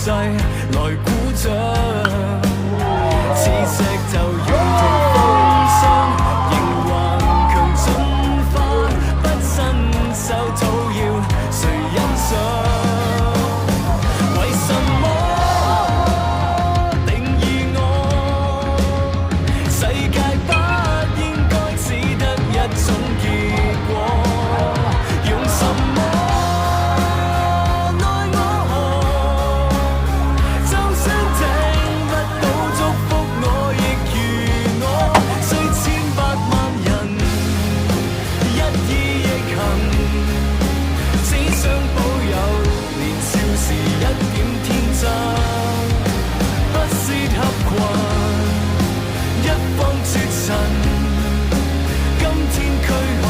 世來鼓掌，似石頭用途風霜，仍頑強進化，不伸手討要誰欣賞？為什麼定義我？世界不應該只得一種結果，用什麼愛我？就算聽不到祝福，我亦如我，雖千百萬人一意亦行，只想保有年少時一點天真，不屑合群，一方絕塵，今天軀殼